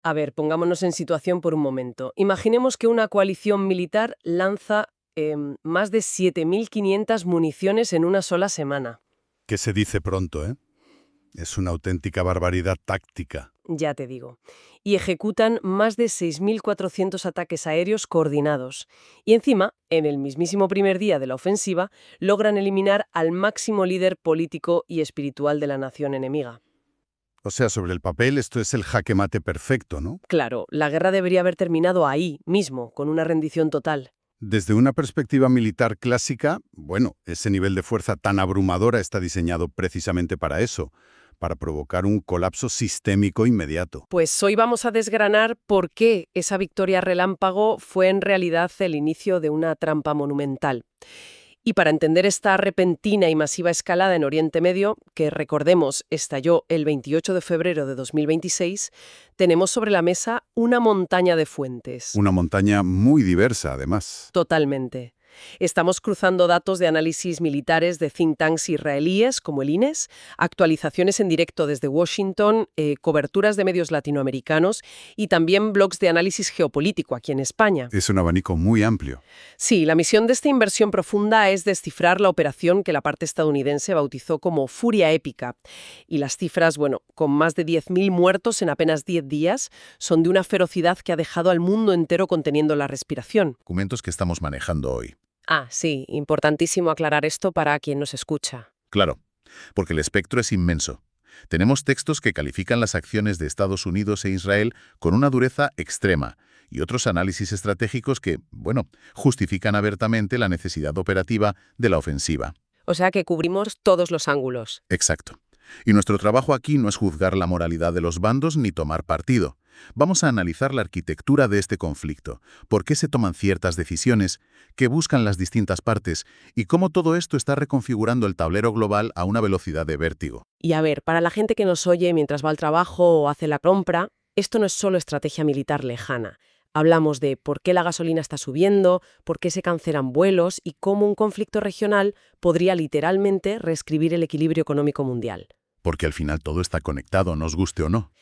A ver, pongámonos en situación por un momento. Imaginemos que una coalición militar lanza más de 7.500 municiones en una sola semana. Que se dice pronto, ¿eh? Es una auténtica barbaridad táctica. Ya te digo. Y ejecutan más de 6.400 ataques aéreos coordinados. Y encima, en el mismísimo primer día de la ofensiva, logran eliminar al máximo líder político y espiritual de la nación enemiga. O sea, sobre el papel esto es el jaque mate perfecto, ¿no? Claro, la guerra debería haber terminado ahí mismo, con una rendición total. Desde una perspectiva militar clásica, bueno, ese nivel de fuerza tan abrumadora está diseñado precisamente para eso, para provocar un colapso sistémico inmediato. Pues hoy vamos a desgranar por qué esa victoria relámpago fue en realidad el inicio de una trampa monumental. Y para entender esta repentina y masiva escalada en Oriente Medio, que recordemos estalló el 28 de febrero de 2026, tenemos sobre la mesa una montaña de fuentes. Una montaña muy diversa, además. Totalmente. Estamos cruzando datos de análisis militares de think tanks israelíes como el INES, actualizaciones en directo desde Washington, coberturas de medios latinoamericanos y también blogs de análisis geopolítico aquí en España. Es un abanico muy amplio. Sí, la misión de esta inversión profunda es descifrar la operación que la parte estadounidense bautizó como Furia Épica. Y las cifras, bueno, con más de 10.000 muertos en apenas 10 días, son de una ferocidad que ha dejado al mundo entero conteniendo la respiración. Documentos que estamos manejando hoy. Ah, sí, importantísimo aclarar esto para quien nos escucha. Claro, porque el espectro es inmenso. Tenemos textos que califican las acciones de Estados Unidos e Israel con una dureza extrema y otros análisis estratégicos que, bueno, justifican abiertamente la necesidad operativa de la ofensiva. O sea que cubrimos todos los ángulos. Exacto. Y nuestro trabajo aquí no es juzgar la moralidad de los bandos ni tomar partido. Vamos a analizar la arquitectura de este conflicto, por qué se toman ciertas decisiones, qué buscan las distintas partes y cómo todo esto está reconfigurando el tablero global a una velocidad de vértigo. Y a ver, para la gente que nos oye mientras va al trabajo o hace la compra, esto no es solo estrategia militar lejana. Hablamos de por qué la gasolina está subiendo, por qué se cancelan vuelos y cómo un conflicto regional podría literalmente reescribir el equilibrio económico mundial. Porque al final todo está conectado, nos guste o no.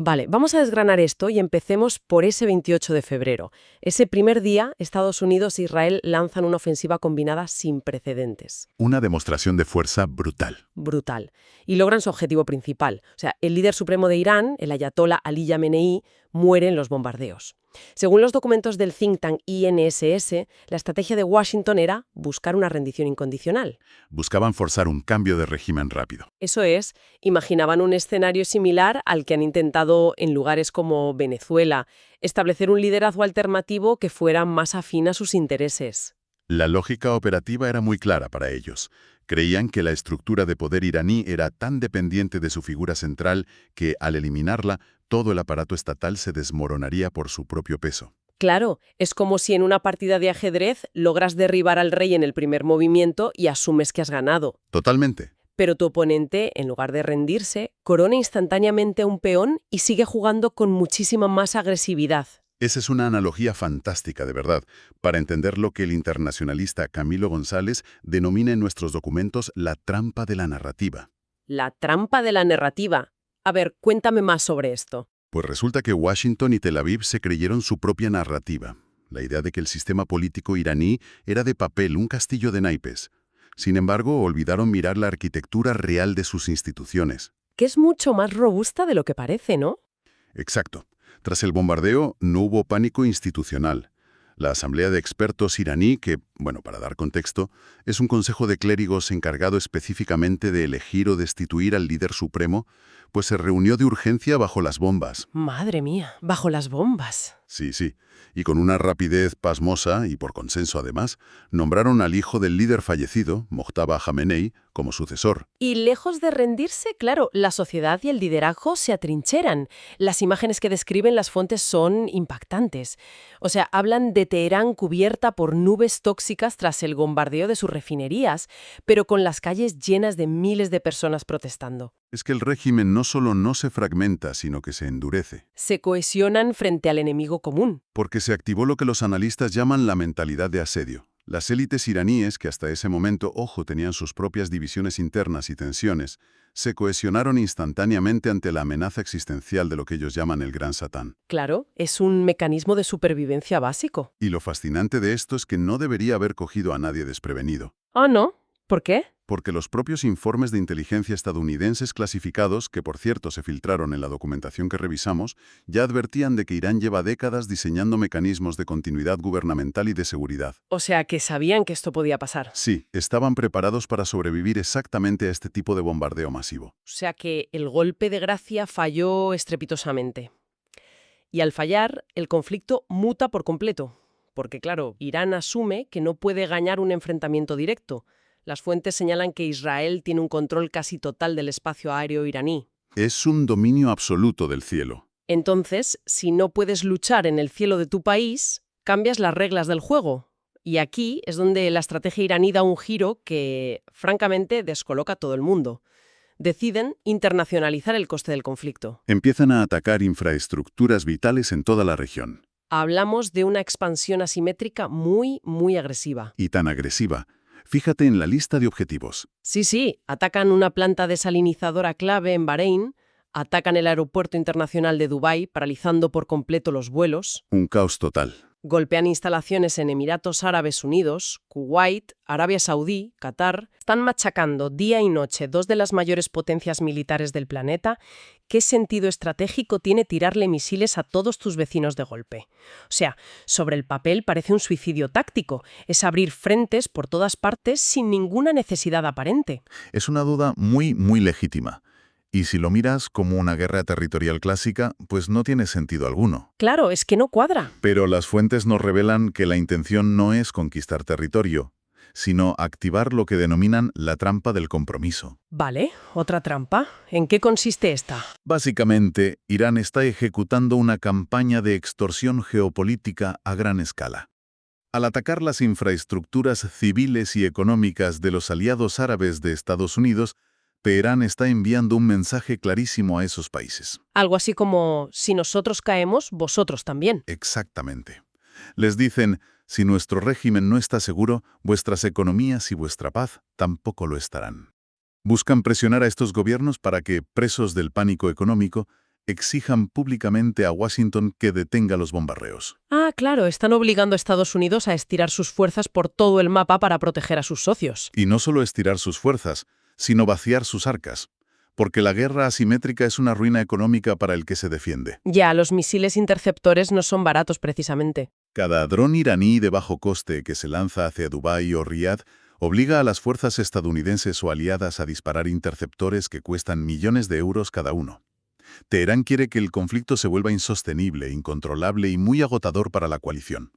Vale, vamos a desgranar esto y empecemos por ese 28 de febrero. Ese primer día, Estados Unidos e Israel lanzan una ofensiva combinada sin precedentes. Una demostración de fuerza brutal. Brutal. Y logran su objetivo principal. O sea, el líder supremo de Irán, el ayatolá Ali Khamenei, muere en los bombardeos. Según los documentos del think tank INSS, la estrategia de Washington era buscar una rendición incondicional. Buscaban forzar un cambio de régimen rápido. Eso es, imaginaban un escenario similar al que han intentado en lugares como Venezuela, establecer un liderazgo alternativo que fuera más afín a sus intereses. La lógica operativa era muy clara para ellos. Creían que la estructura de poder iraní era tan dependiente de su figura central que, al eliminarla, todo el aparato estatal se desmoronaría por su propio peso. Claro, es como si en una partida de ajedrez logras derribar al rey en el primer movimiento y asumes que has ganado. Totalmente. Pero tu oponente, en lugar de rendirse, corona instantáneamente a un peón y sigue jugando con muchísima más agresividad. Esa es una analogía fantástica, de verdad, para entender lo que el internacionalista Camilo González denomina en nuestros documentos la trampa de la narrativa. La trampa de la narrativa. A ver, cuéntame más sobre esto. Pues resulta que Washington y Tel Aviv se creyeron su propia narrativa, la idea de que el sistema político iraní era de papel, un castillo de naipes. Sin embargo, olvidaron mirar la arquitectura real de sus instituciones. Que es mucho más robusta de lo que parece, ¿no? Exacto. Tras el bombardeo, no hubo pánico institucional. La Asamblea de Expertos iraní, que, bueno, para dar contexto, es un consejo de clérigos encargado específicamente de elegir o destituir al líder supremo, pues se reunió de urgencia bajo las bombas. Madre mía, bajo las bombas. Sí, sí. Y con una rapidez pasmosa, y por consenso además, nombraron al hijo del líder fallecido, Mojtaba Khamenei, como sucesor. Y lejos de rendirse, claro, la sociedad y el liderazgo se atrincheran. Las imágenes que describen las fuentes son impactantes. O sea, hablan de Teherán cubierta por nubes tóxicas tras el bombardeo de sus refinerías, pero con las calles llenas de miles de personas protestando. Es que el régimen no solo no se fragmenta, sino que se endurece. Se cohesionan frente al enemigo común. Porque se activó lo que los analistas llaman la mentalidad de asedio, Las élites iraníes, que hasta ese momento, ojo, tenían sus propias divisiones internas y tensiones, se cohesionaron instantáneamente ante la amenaza existencial de lo que ellos llaman el Gran Satán. Claro, es un mecanismo de supervivencia básico. Y lo fascinante de esto es que no debería haber cogido a nadie desprevenido. ¿Ah, no? ¿Por qué? Porque los propios informes de inteligencia estadounidenses clasificados, que por cierto se filtraron en la documentación que revisamos, ya advertían de que Irán lleva décadas diseñando mecanismos de continuidad gubernamental y de seguridad. O sea, que sabían que esto podía pasar. Sí, estaban preparados para sobrevivir exactamente a este tipo de bombardeo masivo. O sea que el golpe de gracia falló estrepitosamente. Y al fallar, el conflicto muta por completo. Porque claro, Irán asume que no puede ganar un enfrentamiento directo. Las fuentes señalan que Israel tiene un control casi total del espacio aéreo iraní. Es un dominio absoluto del cielo. Entonces, si no puedes luchar en el cielo de tu país, cambias las reglas del juego. Y aquí es donde la estrategia iraní da un giro que, francamente, descoloca a todo el mundo. Deciden internacionalizar el coste del conflicto. Empiezan a atacar infraestructuras vitales en toda la región. Hablamos de una expansión asimétrica muy, muy agresiva. Y tan agresiva. Fíjate en la lista de objetivos. Sí, atacan una planta desalinizadora clave en Bahrein, atacan el aeropuerto internacional de Dubái, paralizando por completo los vuelos, Un caos total. golpean instalaciones en Emiratos Árabes Unidos, Kuwait, Arabia Saudí, Qatar. Están machacando día y noche dos de las mayores potencias militares del planeta. ¿Qué sentido estratégico tiene tirarle misiles a todos tus vecinos de golpe? O sea, sobre el papel parece un suicidio táctico. Es abrir frentes por todas partes sin ninguna necesidad aparente. Es una duda muy, muy legítima. Y si lo miras como una guerra territorial clásica, pues no tiene sentido alguno. Claro, es que no cuadra. Pero las fuentes nos revelan que la intención no es conquistar territorio, sino activar lo que denominan la trampa del compromiso. Vale, otra trampa. ¿En qué consiste esta? Básicamente, Irán está ejecutando una campaña de extorsión geopolítica a gran escala. Al atacar las infraestructuras civiles y económicas de los aliados árabes de Estados Unidos, Teherán está enviando un mensaje clarísimo a esos países. Algo así como, si nosotros caemos, vosotros también. Exactamente. Les dicen, si nuestro régimen no está seguro, vuestras economías y vuestra paz tampoco lo estarán. Buscan presionar a estos gobiernos para que, presos del pánico económico, exijan públicamente a Washington que detenga los bombardeos. Ah, claro, están obligando a Estados Unidos a estirar sus fuerzas por todo el mapa para proteger a sus socios. Y no solo estirar sus fuerzas, sino vaciar sus arcas, porque la guerra asimétrica es una ruina económica para el que se defiende. Ya, los misiles interceptores no son baratos precisamente. Cada dron iraní de bajo coste que se lanza hacia Dubái o Riad obliga a las fuerzas estadounidenses o aliadas a disparar interceptores que cuestan millones de euros cada uno. Teherán quiere que el conflicto se vuelva insostenible, incontrolable y muy agotador para la coalición.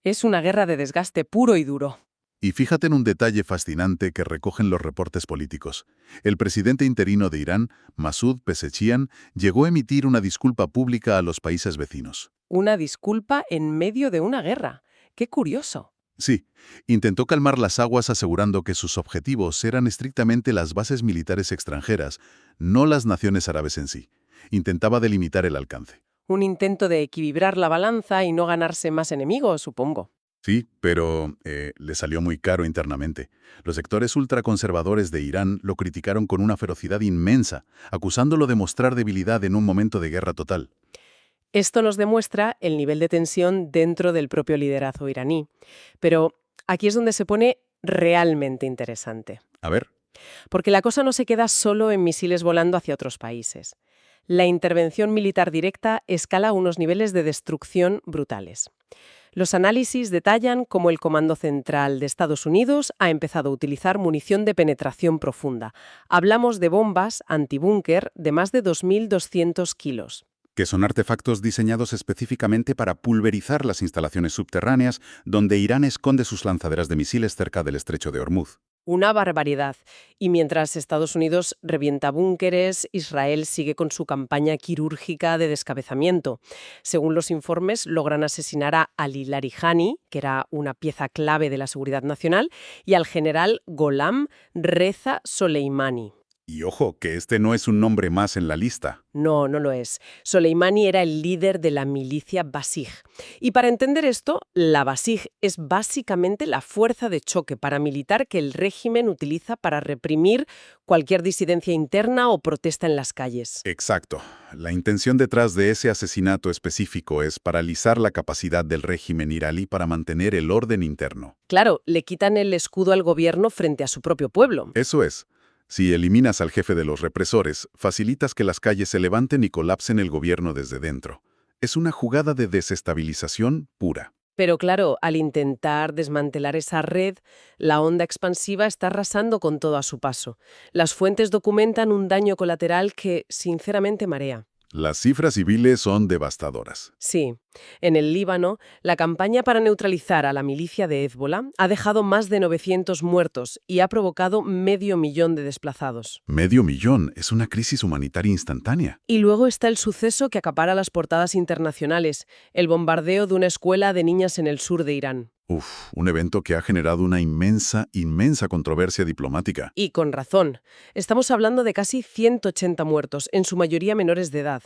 Es una guerra de desgaste puro y duro. Y fíjate en un detalle fascinante que recogen los reportes políticos. El presidente interino de Irán, Masoud Pezeshkian, llegó a emitir una disculpa pública a los países vecinos. Una disculpa en medio de una guerra. ¡Qué curioso! Sí, intentó calmar las aguas asegurando que sus objetivos eran estrictamente las bases militares extranjeras, no las naciones árabes en sí. Intentaba delimitar el alcance. Un intento de equilibrar la balanza y no ganarse más enemigos, supongo. Sí, pero le salió muy caro internamente. Los sectores ultraconservadores de Irán lo criticaron con una ferocidad inmensa, acusándolo de mostrar debilidad en un momento de guerra total. Esto nos demuestra el nivel de tensión dentro del propio liderazgo iraní. Pero aquí es donde se pone realmente interesante. A ver. Porque la cosa no se queda solo en misiles volando hacia otros países. La intervención militar directa escala a unos niveles de destrucción brutales. Los análisis detallan cómo el Comando Central de Estados Unidos ha empezado a utilizar munición de penetración profunda. Hablamos de bombas antibúnker de más de 2.200 kilos. Que son artefactos diseñados específicamente para pulverizar las instalaciones subterráneas donde Irán esconde sus lanzaderas de misiles cerca del estrecho de Hormuz. Una barbaridad. Y mientras Estados Unidos revienta búnkeres, Israel sigue con su campaña quirúrgica de descabezamiento. Según los informes, logran asesinar a Ali Larijani, que era una pieza clave de la seguridad nacional, y al general Gholam Reza Soleimani. Y ojo, que este no es un nombre más en la lista. No, no lo es. Soleimani era el líder de la milicia Basij. Y para entender esto, la Basij es básicamente la fuerza de choque paramilitar que el régimen utiliza para reprimir cualquier disidencia interna o protesta en las calles. Exacto. La intención detrás de ese asesinato específico es paralizar la capacidad del régimen iraní para mantener el orden interno. Claro, le quitan el escudo al gobierno frente a su propio pueblo. Eso es. Si eliminas al jefe de los represores, facilitas que las calles se levanten y colapsen el gobierno desde dentro. Es una jugada de desestabilización pura. Pero claro, al intentar desmantelar esa red, la onda expansiva está arrasando con todo a su paso. Las fuentes documentan un daño colateral que, sinceramente, marea. Las cifras civiles son devastadoras. Sí, en el Líbano, la campaña para neutralizar a la milicia de Hezbolá ha dejado más de 900 muertos y ha provocado 500.000 de desplazados. 500.000 es una crisis humanitaria instantánea. Y luego está el suceso que acapara las portadas internacionales, el bombardeo de una escuela de niñas en el sur de Irán. Un evento que ha generado una inmensa controversia diplomática. Y con razón. Estamos hablando de casi 180 muertos, en su mayoría menores de edad.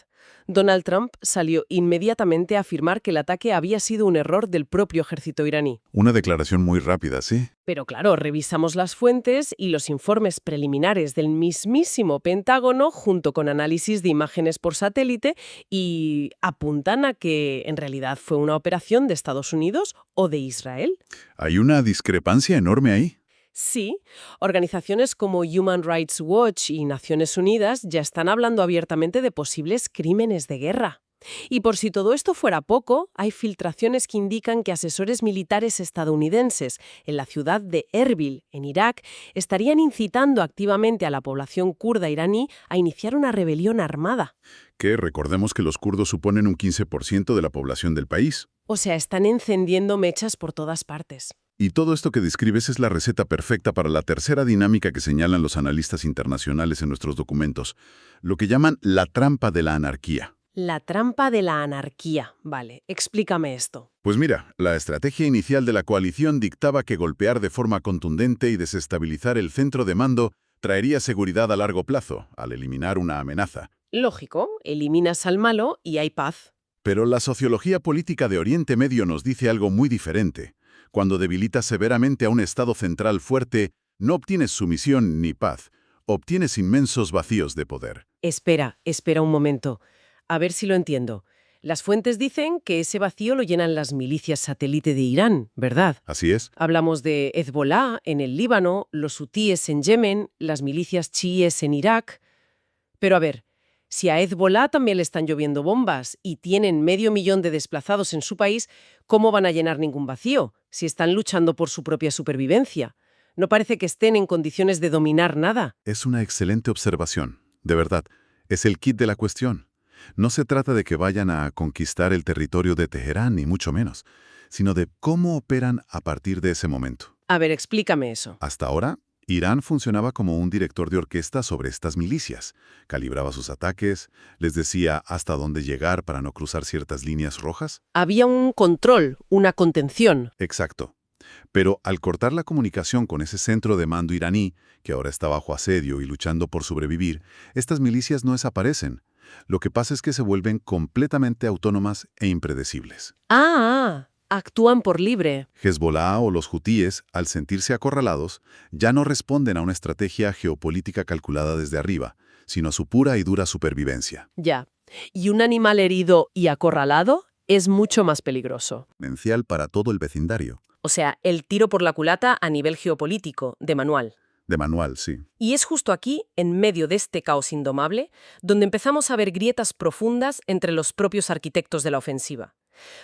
Donald Trump salió inmediatamente a afirmar que el ataque había sido un error del propio ejército iraní. Una declaración muy rápida, ¿sí? Pero claro, revisamos las fuentes y los informes preliminares del mismísimo Pentágono junto con análisis de imágenes por satélite y apuntan a que en realidad fue una operación de Estados Unidos o de Israel. Hay una discrepancia enorme ahí. Sí, organizaciones como Human Rights Watch y Naciones Unidas ya están hablando abiertamente de posibles crímenes de guerra. Y por si todo esto fuera poco, hay filtraciones que indican que asesores militares estadounidenses en la ciudad de Erbil, en Irak, estarían incitando activamente a la población kurda iraní a iniciar una rebelión armada. Que recordemos que los kurdos suponen un 15% de la población del país. O sea, están encendiendo mechas por todas partes. Y todo esto que describes es la receta perfecta para la tercera dinámica que señalan los analistas internacionales en nuestros documentos, lo que llaman la trampa de la anarquía. La trampa de la anarquía. Vale, explícame esto. Pues mira, la estrategia inicial de la coalición dictaba que golpear de forma contundente y desestabilizar el centro de mando traería seguridad a largo plazo, al eliminar una amenaza. Lógico, eliminas al malo y hay paz. Pero la sociología política de Oriente Medio nos dice algo muy diferente. Cuando debilitas severamente a un Estado central fuerte, no obtienes sumisión ni paz, obtienes inmensos vacíos de poder. Espera un momento. A ver si lo entiendo. Las fuentes dicen que ese vacío lo llenan las milicias satélite de Irán, ¿verdad? Así es. Hablamos de Hezbolá en el Líbano, los hutíes en Yemen, las milicias chiíes en Irak. Pero a ver, si a Hezbolá también le están lloviendo bombas y tienen 500.000 de desplazados en su país, ¿cómo van a llenar ningún vacío si están luchando por su propia supervivencia? No parece que estén en condiciones de dominar nada. Es una excelente observación. De verdad, es el kit de la cuestión. No se trata de que vayan a conquistar el territorio de Teherán, ni mucho menos, sino de cómo operan a partir de ese momento. A ver, explícame eso. Hasta ahora, Irán funcionaba como un director de orquesta sobre estas milicias. Calibraba sus ataques, les decía hasta dónde llegar para no cruzar ciertas líneas rojas. Había un control, una contención. Exacto. Pero al cortar la comunicación con ese centro de mando iraní, que ahora está bajo asedio y luchando por sobrevivir, estas milicias no desaparecen. Lo que pasa es que se vuelven completamente autónomas e impredecibles. Actúan por libre. Hezbolá o los hutíes, al sentirse acorralados, ya no responden a una estrategia geopolítica calculada desde arriba, sino a su pura y dura supervivencia. Ya. Y un animal herido y acorralado es mucho más peligroso. Potencial para todo el vecindario. O sea, el tiro por la culata a nivel geopolítico, de manual. De manual, sí. Y es justo aquí, en medio de este caos indomable, donde empezamos a ver grietas profundas entre los propios arquitectos de la ofensiva.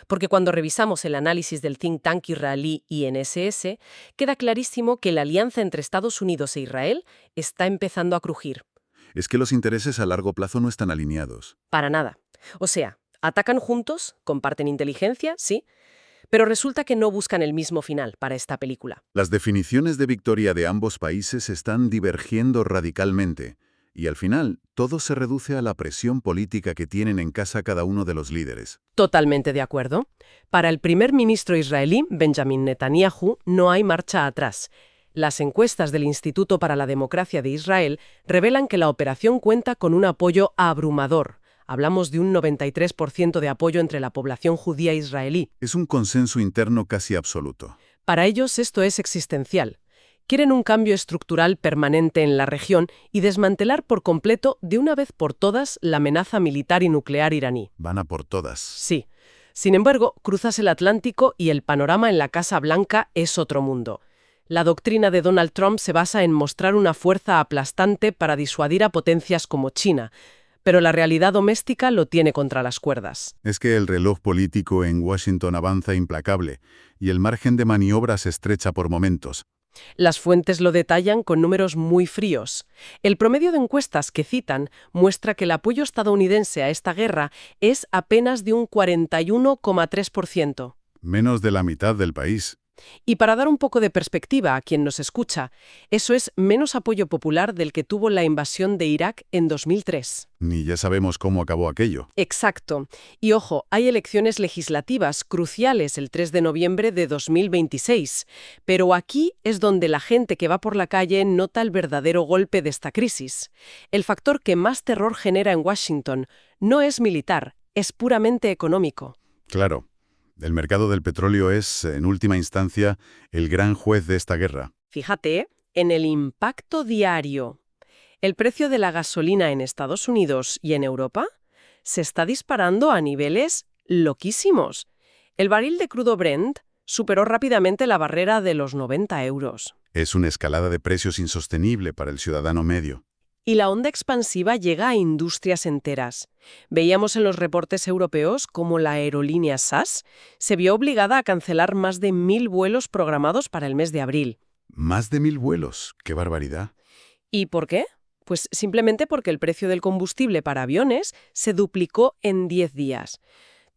Porque cuando revisamos el análisis del think tank israelí INSS, queda clarísimo que la alianza entre Estados Unidos e Israel está empezando a crujir. Es que los intereses a largo plazo no están alineados. Para nada. O sea, atacan juntos, comparten inteligencia, sí, pero resulta que no buscan el mismo final para esta película. Las definiciones de victoria de ambos países están divergiendo radicalmente, y al final todo se reduce a la presión política que tienen en casa cada uno de los líderes. Totalmente de acuerdo. Para el primer ministro israelí, Benjamin Netanyahu, no hay marcha atrás. Las encuestas del Instituto para la Democracia de Israel revelan que la operación cuenta con un apoyo abrumador. Hablamos de un 93% de apoyo entre la población judía israelí. Es un consenso interno casi absoluto. Para ellos esto es existencial. Quieren un cambio estructural permanente en la región y desmantelar por completo, de una vez por todas, la amenaza militar y nuclear iraní. Van a por todas. Sí. Sin embargo, cruzas el Atlántico y el panorama en la Casa Blanca es otro mundo. La doctrina de Donald Trump se basa en mostrar una fuerza aplastante para disuadir a potencias como China, pero la realidad doméstica lo tiene contra las cuerdas. Es que el reloj político en Washington avanza implacable y el margen de maniobra se estrecha por momentos. Las fuentes lo detallan con números muy fríos. El promedio de encuestas que citan muestra que el apoyo estadounidense a esta guerra es apenas de un 41,3%. Menos de la mitad del país. Y para dar un poco de perspectiva a quien nos escucha, eso es menos apoyo popular del que tuvo la invasión de Irak en 2003. Ni ya sabemos cómo acabó aquello. Exacto. Y ojo, hay elecciones legislativas cruciales el 3 de noviembre de 2026. Pero aquí es donde la gente que va por la calle nota el verdadero golpe de esta crisis. El factor que más terror genera en Washington no es militar, es puramente económico. Claro. El mercado del petróleo es, en última instancia, el gran juez de esta guerra. Fíjate en el impacto diario. El precio de la gasolina en Estados Unidos y en Europa se está disparando a niveles loquísimos. El barril de crudo Brent superó rápidamente la barrera de los 90 euros. Es una escalada de precios insostenible para el ciudadano medio. Y la onda expansiva llega a industrias enteras. Veíamos en los reportes europeos cómo la aerolínea SAS se vio obligada a cancelar más de 1.000 vuelos programados para el mes de abril. Más de 1.000 vuelos. ¡Qué barbaridad! ¿Y por qué? Pues simplemente porque el precio del combustible para aviones se duplicó en 10 días.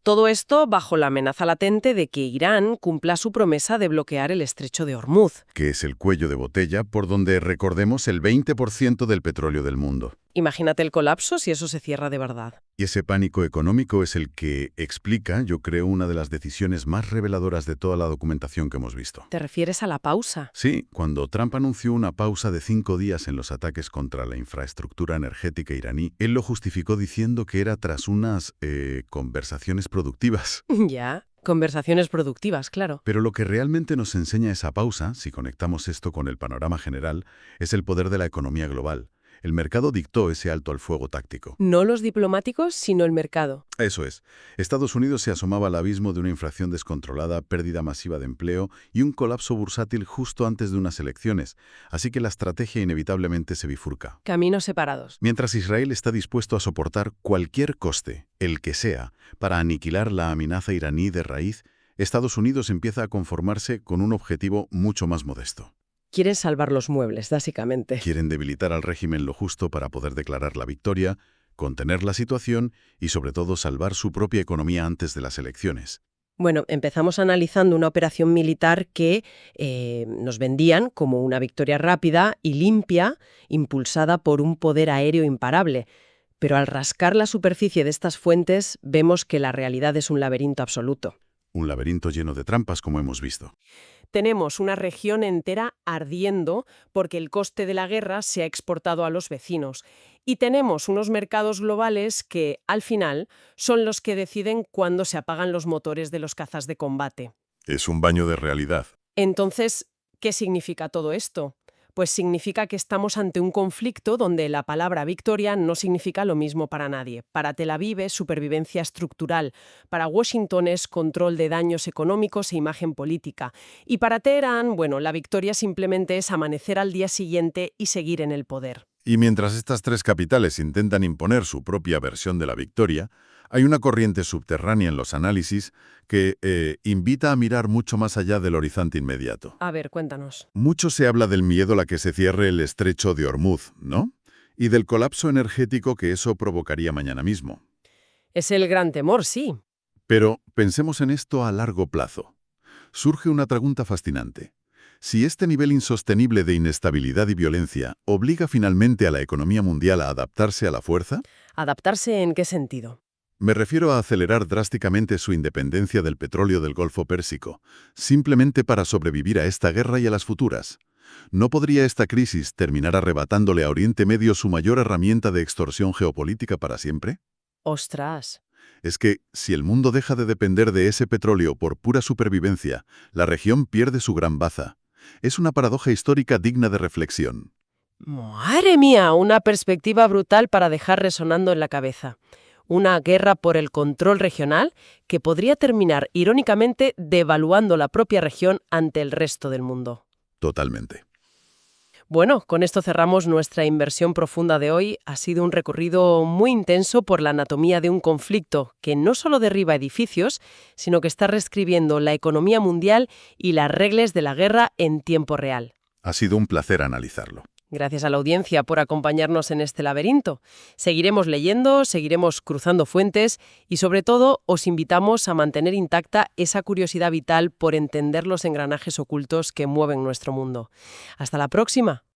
Todo esto bajo la amenaza latente de que Irán cumpla su promesa de bloquear el estrecho de Hormuz. Que es el cuello de botella por donde, recordemos, el 20% del petróleo del mundo. Imagínate el colapso si eso se cierra de verdad. Y ese pánico económico es el que explica, yo creo, una de las decisiones más reveladoras de toda la documentación que hemos visto. ¿Te refieres a la pausa? Sí, cuando Trump anunció una pausa de 5 días en los ataques contra la infraestructura energética iraní, él lo justificó diciendo que era tras unas conversaciones productivas. Ya, conversaciones productivas, claro. Pero lo que realmente nos enseña esa pausa, si conectamos esto con el panorama general, es el poder de la economía global. El mercado dictó ese alto al fuego táctico. No los diplomáticos, sino el mercado. Eso es. Estados Unidos se asomaba al abismo de una inflación descontrolada, pérdida masiva de empleo y un colapso bursátil justo antes de unas elecciones, así que la estrategia inevitablemente se bifurca. Caminos separados. Mientras Israel está dispuesto a soportar cualquier coste, el que sea, para aniquilar la amenaza iraní de raíz, Estados Unidos empieza a conformarse con un objetivo mucho más modesto. Quieren salvar los muebles, básicamente. Quieren debilitar al régimen lo justo para poder declarar la victoria, contener la situación y, sobre todo, salvar su propia economía antes de las elecciones. Bueno, empezamos analizando una operación militar que nos vendían como una victoria rápida y limpia, impulsada por un poder aéreo imparable. Pero al rascar la superficie de estas fuentes, vemos que la realidad es un laberinto absoluto. Un laberinto lleno de trampas, como hemos visto. Tenemos una región entera ardiendo porque el coste de la guerra se ha exportado a los vecinos. Y tenemos unos mercados globales que, al final, son los que deciden cuándo se apagan los motores de los cazas de combate. Es un baño de realidad. Entonces, ¿qué significa todo esto? Pues significa que estamos ante un conflicto donde la palabra victoria no significa lo mismo para nadie. Para Tel Aviv es supervivencia estructural, para Washington es control de daños económicos e imagen política. Y para Teherán, bueno, la victoria simplemente es amanecer al día siguiente y seguir en el poder. Y mientras estas tres capitales intentan imponer su propia versión de la victoria, hay una corriente subterránea en los análisis que invita a mirar mucho más allá del horizonte inmediato. A ver, cuéntanos. Mucho se habla del miedo a la que se cierre el estrecho de Hormuz, ¿no? Y del colapso energético que eso provocaría mañana mismo. Es el gran temor, sí. Pero pensemos en esto a largo plazo. Surge una pregunta fascinante. Si este nivel insostenible de inestabilidad y violencia obliga finalmente a la economía mundial a adaptarse a la fuerza, ¿Adaptarse en qué sentido? me refiero a acelerar drásticamente su independencia del petróleo del Golfo Pérsico, simplemente para sobrevivir a esta guerra y a las futuras. ¿No podría esta crisis terminar arrebatándole a Oriente Medio su mayor herramienta de extorsión geopolítica para siempre? ¡Ostras! Es que, si el mundo deja de depender de ese petróleo por pura supervivencia, la región pierde su gran baza. Es una paradoja histórica digna de reflexión. ¡Madre mía! Una perspectiva brutal para dejar resonando en la cabeza. Una guerra por el control regional que podría terminar, irónicamente, devaluando la propia región ante el resto del mundo. Totalmente. Bueno, con esto cerramos nuestra inversión profunda de hoy. Ha sido un recorrido muy intenso por la anatomía de un conflicto que no solo derriba edificios, sino que está reescribiendo la economía mundial y las reglas de la guerra en tiempo real. Ha sido un placer analizarlo. Gracias a la audiencia por acompañarnos en este laberinto. Seguiremos leyendo, seguiremos cruzando fuentes y sobre todo os invitamos a mantener intacta esa curiosidad vital por entender los engranajes ocultos que mueven nuestro mundo. Hasta la próxima.